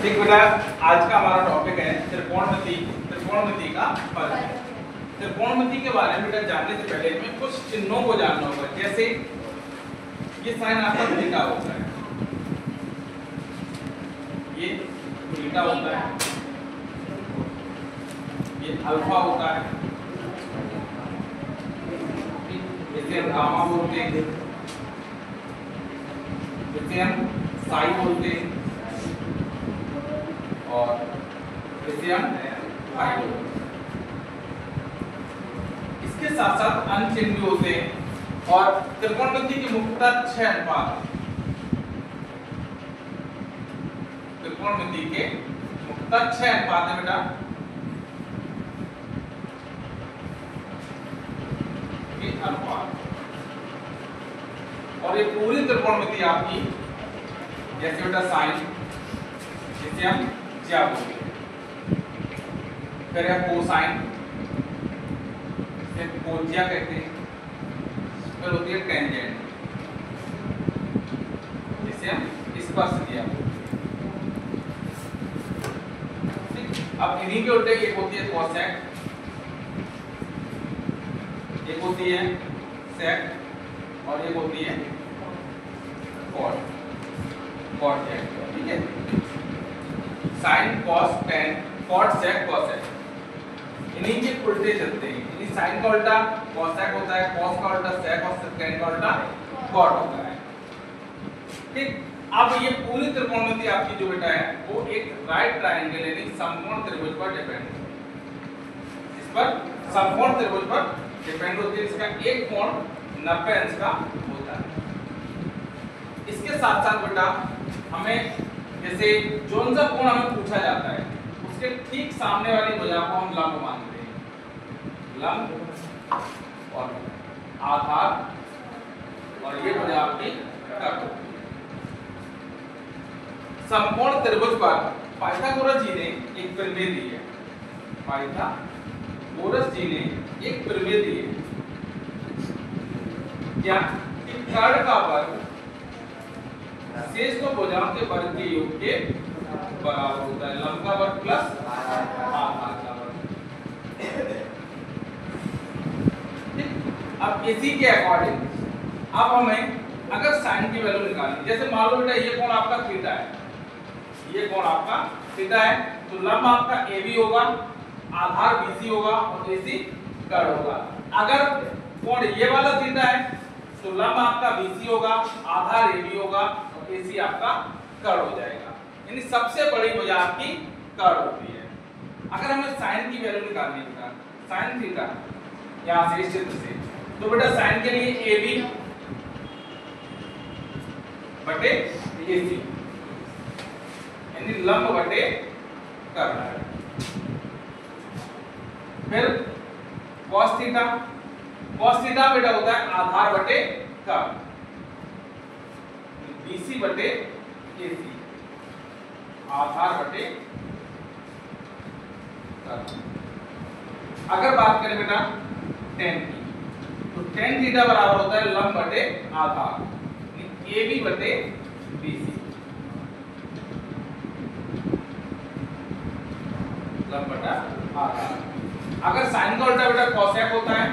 ठीक बेटा, आज का हमारा टॉपिक है त्रिकोणमिति का फलन। त्रिकोणमिति के बारे में बेटा जानने से पहले हमें कुछ चिन्हों को जानना होगा। जैसे ये साइन आपका थीटा होता है, ये थीटा होता है, ये अल्फा होता है, इसे हम गामा बोलते हैं, इसे हम साई बोलते हैं और इसे हम पाई बोलते हैं। इसके साथ साथ अन्य चिन्ह भी होते हैं और त्रिकोणमिति की मुख्यतः 6 अनुपात। त्रिकोणमिति के मुख्यतः 6 अनुपात है बेटा। ये अनुपात और ये पूरी त्रिकोणमिति आपकी, जैसे बेटा साइन, जिसे हम ज्या बोलते हैं, फिर है कोसाइन, इसे कोज्या कहते हैं, फिर होती है टेंजेंट, जिसे हम स्पर्शज्या बोलते हैं। अब इन्हीं के उल्टे एक होती है कोसेक, एक होती है सेक और एक होती है कॉट। ठीक है, sine cos tan cot sec cosec, इन्हीं के उल्टे चलते हैं। इन्हीं साइन का उल्टा कॉसेक होता है, कॉस का उल्टा सेक और टेन का उल्टा कॉट होता है। ठीक, अब ये पूरी त्रिकोणमिति आपकी जो बेटा है वो एक राइट ट्रायंगल यानी समकोण त्रिभुज पर डिपेंड है। इस पर समकोण त्रिभुज पर डिपेंड होती है। इसका एक कोण 90 अंश का होता है। इसके साथ साथ बेटा हमें जैसे जोन सा कोण हमें पूछा जाता है, उसके ठीक सामने वाली भुजा को हम लंब मानते हैं। लंब और आधार और ये भुजा आपकी कट होती है। समकोण त्रिभुज पर पाइथागोरस जी ने एक परिमेय दी है। पाइथागोरस जी ने एक परिमेय दी है क्या कि कर्ण का वर्ग शेष दो भुजाओं के वर्ग के योग के बराबर होता है। लंब का वर्ग प्लस आधार का वर्ग। अब इसी के अकॉर्डिंग अब हमें अगर साइन की वैल्यू निकालनी, जैसे मान लो बेटा ये कोण आपका थीटा है, ये कोण आपका थीटा है, तो लंब आपका AB होगा, आधार BC होगा और AC कर्ण होगा। अगर कोण ये वाला थीटा है तो लंब आपका BC होगा, आधार AB होगा और AC आपका कर्ण हो जाएगा। यानी सबसे बड़ी भुजा आपकी कर्ण होती है। अगर हमें साइन की वैल्यू निकालनी है, साइन थीटा यहां से इस चित्र से, तो बेटा साइन के लिए AB बटे AC यानी लंब बटे कर्ण है। फिर cos थीटा बेटा होता है आधार बटे कर्ण, BC बटे AC, आधार बटे कर्ण। अगर बात करें बेटा tan की, तो tan थीटा बराबर होता है लंब बटे आधार, AB बटे BC, लंब बटा आधार। अगर साइन का उल्टा बेटा कोसेक होता है,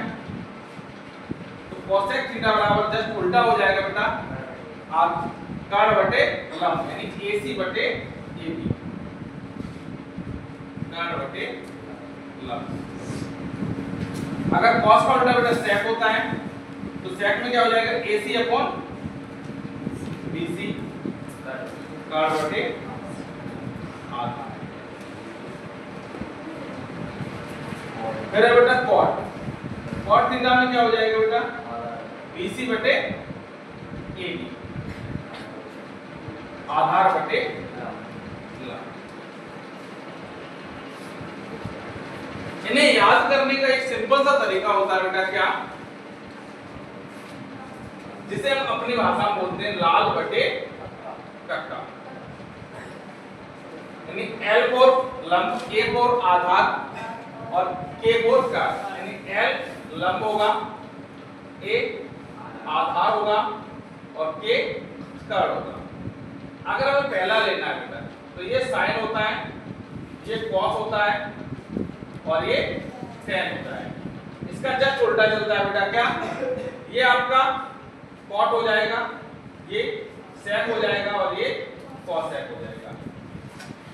तो कोसेक थीटा बराबर जस्ट उल्टा हो जाएगा बेटा कर्ण बटे लंब यानी AC बटे AB, कर्ण बटे लंब। अगर cos का उल्टा बेटा सेक होता है, तो सेक में क्या हो जाएगा AC अपॉन BC, कर्ण बटे आधार। फिर है बेटा cot थीटा में क्या हो जाएगा बेटा BC बटे AB, आधार बटे लंब। इन्हें याद करने का एक सिंपल सा तरीका होता है बेटा क्या, जिसे हम अपनी भाषा में बोलते हैं लाल बटे कक्का। यानी L फोर लंब, A फोर आधार और K फोर कर्ण। यानी L लंब होगा, A आधार होगा और K कर्ण होगा। अगर हमें पहला लेना है बेटा तो ये साइन होता है, ये कॉस होता है और ये टेन होता है। इसका जस्ट उल्टा चलता है बेटा, क्या ये आपका कॉट हो जाएगा, ये सेक हो जाएगा और ये कॉसेक हो जाएगा।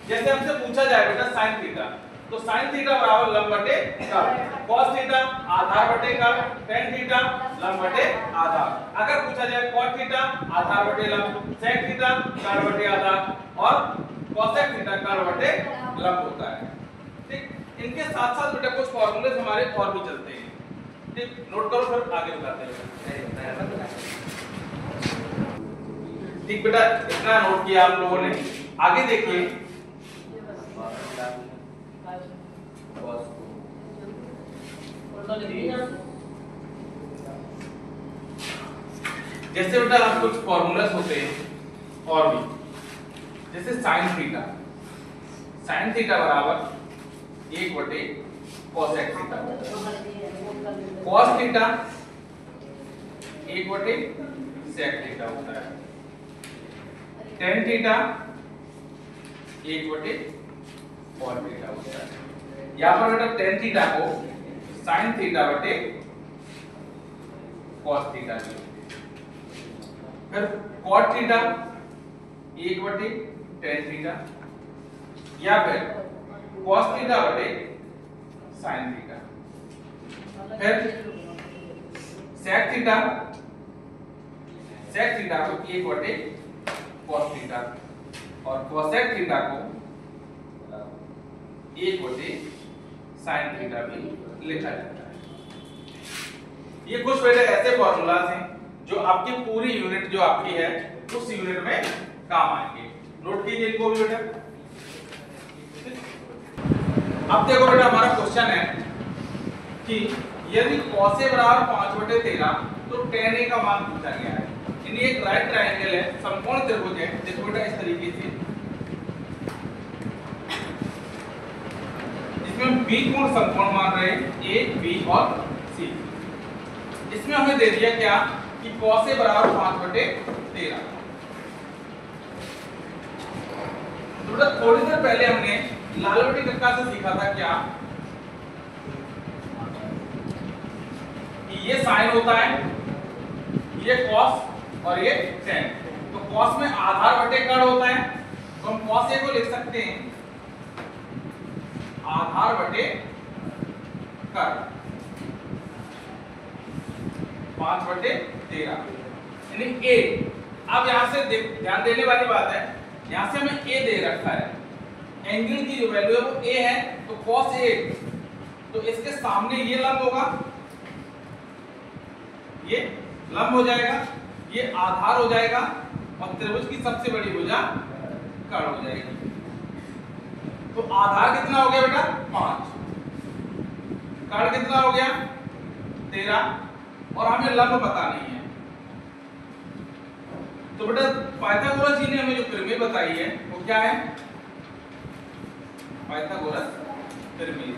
जैसे हमसे पूछा जाए बेटा साइन थीटा, तो साइन थीटा बराबर लंब बटे कर्व, कॉस थीटा आधार बटे कर्व, टेन थीटा लंब बटे आधार। अगर पूछा जाए कॉट थीटा आधार बटे लंब, सेक थीटा कर्व बटे आधार और कॉसेक थीटा कर्व बटे लंब होता है। ठीक, इनके साथ साथ बेटा कुछ फॉर्मूले हमारे और भी चलते हैं। ठीक, नोट करो फिर आगे बताते हैं। ठीक बेटा, इतना नोट किया आप लोगों ने। आगे देखिए, जैसे बेटा आप कुछ फॉर्मूलास होते हैं और भी, जैसे साइन थीटा, साइन थीटा बराबर 1 बटे कॉसेक थीटा, कॉस थीटा 1 बटे सेक थीटा होता है, टेन थीटा 1 बटे कॉट थीटा होता है। यहाँ पर बेटा टेन थीटा को साइन थीटा बटे कॉस थीटा लिखते हैं, फिर कॉट थीटा 1 बटे टेन थीटा या फिर कॉस थीटा बटे साइन थीटा, फिर सेक थीटा, सेक थीटा को 1 बटे कॉस थीटा और कोसेक थीटा को 1 बटे साइन थीटा भी लिखा जाता है। ये कुछ बेटे ऐसे फॉर्मूलाज हैं जो आपकी पूरी यूनिट जो आपकी है उस यूनिट में काम आएंगे। नोट कीजिए इनको भी बेटा। अब देखो बेटा, हमारा क्वेश्चन है कि यदि cos a बराबर 5 बटे 13 तो tan a का मान पूछा गया है। यानी एक राइट ट्रायंगल है, समकोण त्रिभुज है। देखो बेटा इस तरीके से, इसमें बी कोण समकोण मान रहे हैं, ए बी और सी। इसमें हमें दे दिया क्या कि cos a बराबर 5 बटे 13। तो बेटा थोड़ी देर पहले हमने लालवटी कक्का से सीखा था क्या कि ये साइन होता है, ये कॉस और ये टेन। तो कॉस में आधार बटे कर्ण होता है, तो हम कॉस ए को लिख सकते हैं आधार बटे कर्ण 5 बटे 13 यानी ए। अब यहां से ध्यान देने वाली बात है, यहां से हमें ए दे रखा है, एंगल की जो वैल्यू है वो ए है, तो cos a, तो इसके सामने ये लंब होगा, ये लंब हो जाएगा, ये आधार हो जाएगा और त्रिभुज की सबसे बड़ी भुजा कर्ण हो जाएगी। तो आधार कितना हो गया बेटा 5, कर्ण कितना हो गया 13 और हमें लंब पता नहीं है। तो बेटा पाइथागोरस जी ने हमें जो प्रमेय बताई है वो क्या है, पाइथागोरस प्रमेय।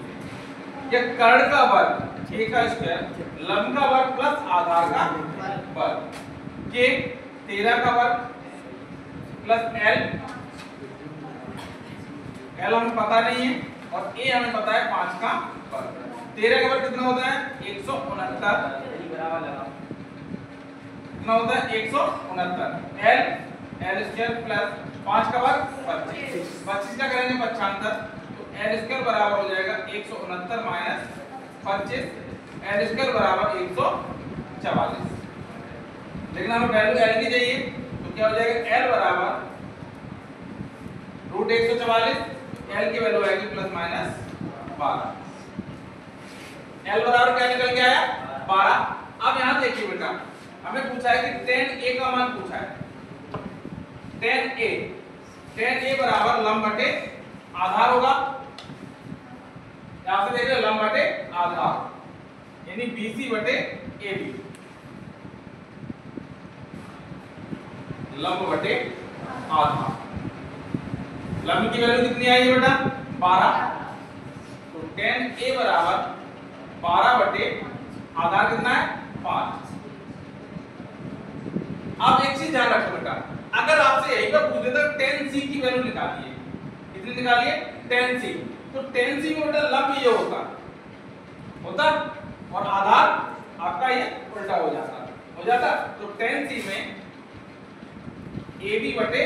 ये कर्ण का वर्ग a का स्क्वायर, लंब का वर्ग प्लस आधार का वर्ग, के 13 का वर्ग प्लस l, l हमें पता नहीं है और a हमें पता है 5 का वर्ग। 13 का वर्ग कितना होता है 169, कितना होता है 169, l स्क्वायर प्लस 5 का वर्ग 25, 25 का करेंगे 75, तो l स्क्वायर बराबर हो जाएगा 169 माइनस 25, l स्क्वायर बराबर 144। लेकिन हमें वैल्यू l की चाहिए, तो क्या हो जाएगा l बराबर रूट 144, l की वैल्यू आएगी प्लस माइनस 12। l बराबर क्या निकल के आया 12। अब यहां देखिए बेटा, हमें पूछा है कि tan a का मान पूछा है, tan a बराबर लंब बटे आधार होगा, यहां से देख रहे लंब बटे आधार यानी BC बटे AB, लंब बटे आधार। लंब की वैल्यू कितनी आई है बेटा 12, तो tan a बराबर 12 बटे आधार कितना है 5। अब एक चीज ध्यान रखो बेटा, अगर आपसे यही पर पूछ देता tan c की वैल्यू निकालिए, कितनी निकालिए, tan c। तो tan c में बेटा लंब ये होता और आधार आपका ये उल्टा हो जाता। तो tan c में AB बटे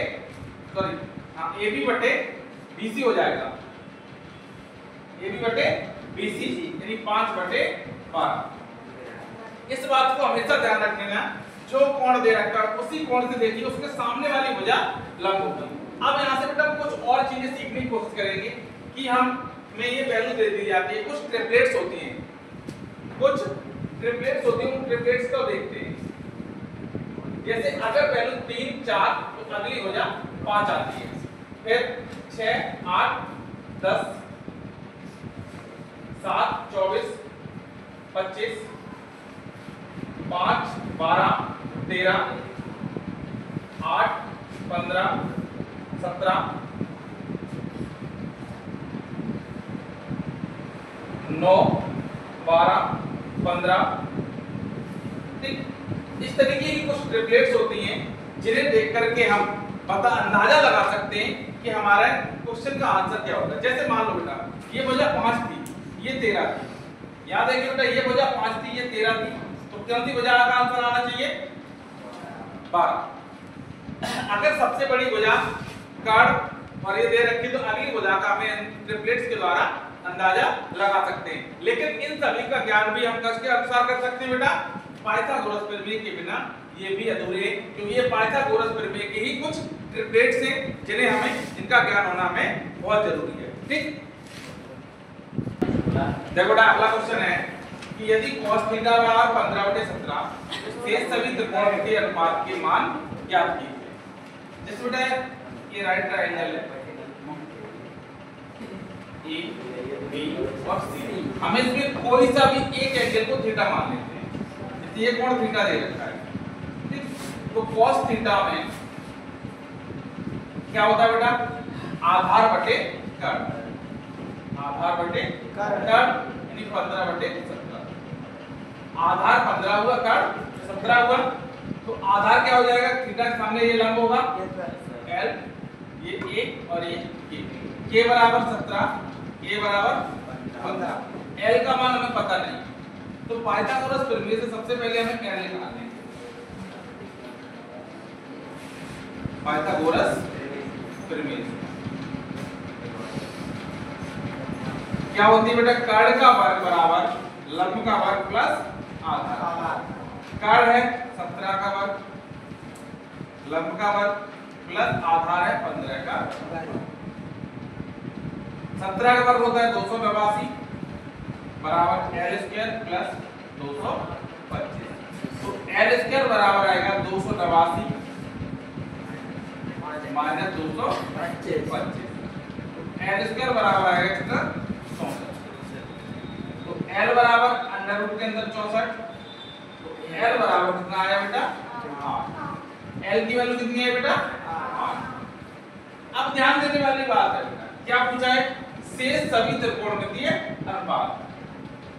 सॉरी हाँ AB बटे BC हो जाएगा, AB बटे BC यानी 5 बटे 12। इस बात को हमेशा ध्यान रखना, जो कोण दे रखा है उसी कोण से देखिए उसके सामने वाली भुजा लंब होगी। अब यहाँ से बेटा कुछ और चीजें सीखने की कोशिश करेंगे कि हम में ये वैल्यू दे दी जाती है, कुछ ट्रिपलेट्स होती हैं, उन ट्रिपलेट्स को देखते हैं। जैसे अगर वैल्यू 3 4 तो अगली भुजा 5 आती है, फिर 6 8 10 7 24 25 5 12 13 8 15 17 9 12 15। ठीक, इस तरीके की कुछ ट्रिपलेट्स होती हैं जिन्हें देख करके हम अंदाजा लगा सकते हैं कि हमारा क्वेश्चन का आंसर क्या होगा। जैसे मान लो बेटा ये भुजा 5 थी, ये 13 थी, याद है कि बेटा ये भुजा 5 थी, ये 13 थी, तो कौन सी भुजा का आंसर आना चाहिए 12। अगर सबसे बड़ी भुजा कर्ण और ये दे रखी तो अगली भुजा का हमें ट्रिपलेट्स के द्वारा अंदाजा लगा सकते हैं। लेकिन इन सभी का ज्ञान भी हम किसके अनुसार कर सकते हैं बेटा, पाइथागोरस प्रमेय के बिना ये भी अधूरे हैं, क्योंकि ये पाइथागोरस प्रमेय के ही कुछ ट्रिपलेट्स हैं जिन्हें हमें इनका ज्ञान होना हमें बहुत जरूरी है। ठीक, देखो बेटा अगला क्वेश्चन है कि यदि cos थीटा बराबर 15/17 शेष सभी त्रिकोण के अनुपात के मान ज्ञात कीजिए। जैसे बेटा ये राइट ट्रायंगल है ए बी और सी, हम इसमें कोई सा भी एक एंगल को थीटा मान लेते हैं। ये कोण थीटा दे रखा है, ठीक, तो cos थीटा में क्या होता है बेटा, आधार बटे कर्ण, आधार बटे कर्ण यानी 15/17। आधार 15 हुआ, कर्ण 17 हुआ, तो आधार क्या हो जाएगा, थीटा के सामने ये लंब होगा L, ये A और ये K बराबर 17, A बराबर 15। L का मान हमें पता नहीं, तो पाइथागोरस प्रमेय से सबसे पहले हमें L निकालना है। पाइथागोरस प्रमेय क्या होती है बेटा, कर्ण का वर्ग बराबर लंब का वर्ग प्लस आधार। कर्ण है 17 का वर्ग, लंब का वर्ग प्लस आधार है 15 का। 17 का वर्ग होता है 282 बराबर L स्क्वायर प्लस 225, तो L स्क्वायर बराबर आएगा 289 माइनस 225, L स्क्वायर बराबर आएगा कितना 64, तो L बराबर अंडर रूट के अंदर 64, तो L बराबर कितना आया बेटा 8। L की वैल्यू कितनी है बेटा 8। अब ध्यान देने वाली बात है बेटा, क्या पूछा है, शेष सभी त्रिकोणमितीय अनुपात।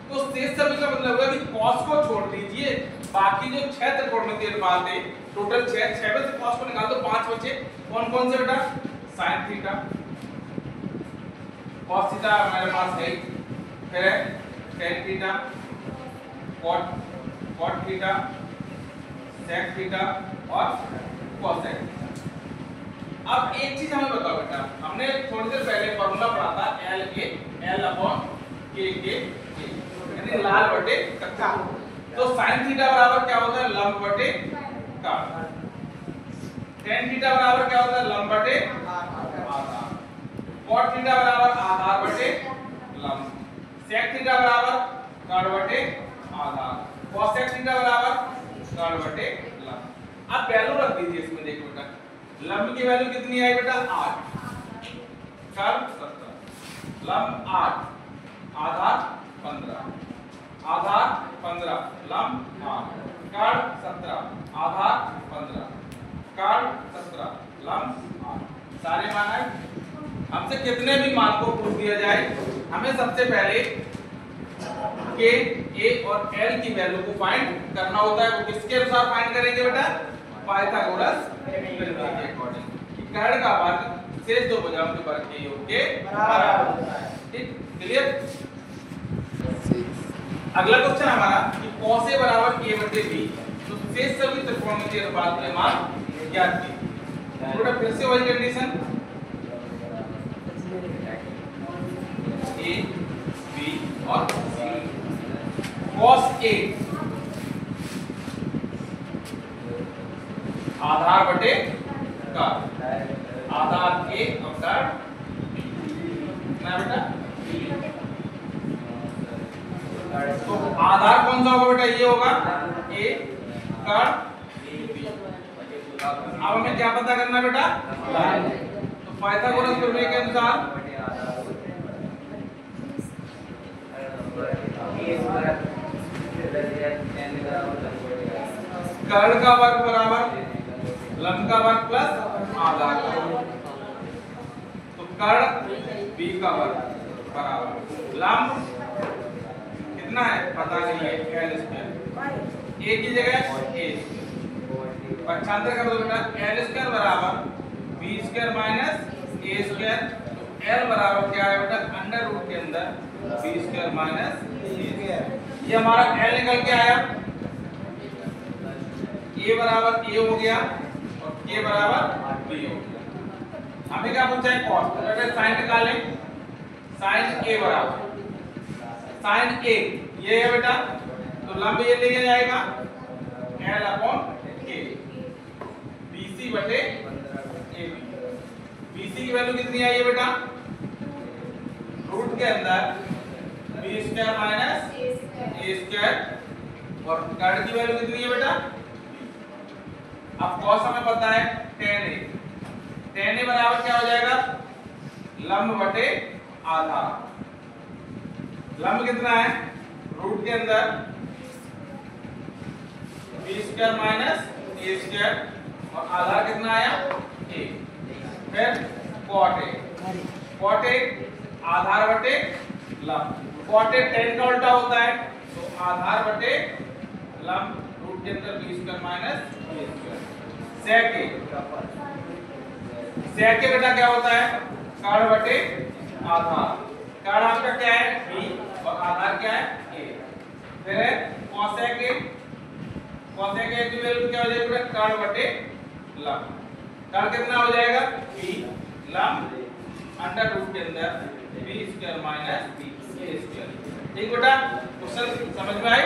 तो शेष सभी का मतलब है कि cos को छोड़ दीजिए, बाकी जो 6 त्रिकोणमितीय अनुपात है टोटल 6 में से cos को निकाल दो, 5 बचे। कौन कौन से बेटा, sin थीटा, cos थीटा हमारे पास है, फिर है tan theta, cot theta, sec theta और cosec थीटा। अब एक चीज हमें बताओ बेटा, हमने थोड़ी देर पहले फॉर्मूला पढ़ा था L/K यानी लाल बटे कत्था। तो sin थीटा बराबर क्या होता है, लंब बटे कर्ण। tan थीटा बराबर क्या होता है, लंब बटे आधार। cot थीटा बराबर आधार बटे लंब। sec थीटा बराबर कर्ण बटे आधार। cosec थीटा बराबर कर्ण बटे लंब। अब वैल्यू रख दीजिए इसमें, देखो बेटा लंब की वैल्यू कितनी आई बेटा 8, कर्ण 17, लंब 8, आधार 15, आधार 15, लंब 8, कर्ण 17, आधार 15, कर्ण 17, लंब 8। सारे मान आए। हमसे कितने भी मान को पूछ दिया जाए, हमें सबसे पहले K, A और L की वैल्यू को फाइंड करना होता है। वो किसके अनुसार फाइंड करेंगे बेटा, पाइथागोरस प्रमेय के अकॉर्डिंग। कर्ण का वर्ग शेष दो भुजाओं के वर्ग के योग के बराबर होता है। ठीक, क्लियर। अगला क्वेश्चन हमारा कि cos A बराबर a बटे b, तो शेष सभी त्रिकोणमितीय अनुपात के मान ज्ञात कीजिए। थोड़ा फिर से वही कंडीशन, a b और c। cos A आधार बटे कर्ल, आधार A और कर्ल ना बेटा। तो आधार कौन सा होगा बेटा, ये होगा A, कर्ल B। अब हमें क्या पता करना बेटा, तो पाइथागोरस प्रमेय के अनुसार कर्ल का वर्ग बराबर लंब का वर्ग प्लस आधार का वर्ग। तो कर्ल b का वर्ग बराबर लंब कितना है पता नहीं है, l स्क्वायर, a की जगह a स्क्वायर, पक्षांतर कर दो बेटा, l स्क्वायर बराबर b square minus a square. तो l बराबर क्या है बेटा, अंडर रूट के अंदर b square minus a square. ये हमारा l निकल के आया, a बराबर a हो गया और k बराबर b हो गया। हमें क्या पूछा है, cos, तो बेटा sin निकालें, sin a बराबर sin a ये है बेटा, तो लंब ये लेके जाएगा l अपॉन k, bc बटे ab। bc की वैल्यू कितनी आई है बेटा, रूट के अंदर b square minus a square और कर्ल की वैल्यू कितनी है बेटा। अब cos हमें पता है tan a, tan a बराबर क्या हो जाएगा, लंब बटे आधार। लंब कितना है, रूट के अंदर b square minus a square और आधार कितना आया a। फिर cot a, cot a आधार बटे लंब, cot a tan का उल्टा होता है, तो आधार बटे लंब रूट के अंदर b square minus a square. sec a बेटा क्या होता है, कर्ल बटे आधार। कर्ल आपका क्या है b और आधार क्या है a। फिर है cosec a, cosec a की वैल्यू क्या हो जाएगी, कर्ल बटे लंब। कर्ल कितना हो जाएगा b, लंब अंडर रूट के अंदर b square minus a square. ठीक बेटा, क्वेश्चन समझ में आए।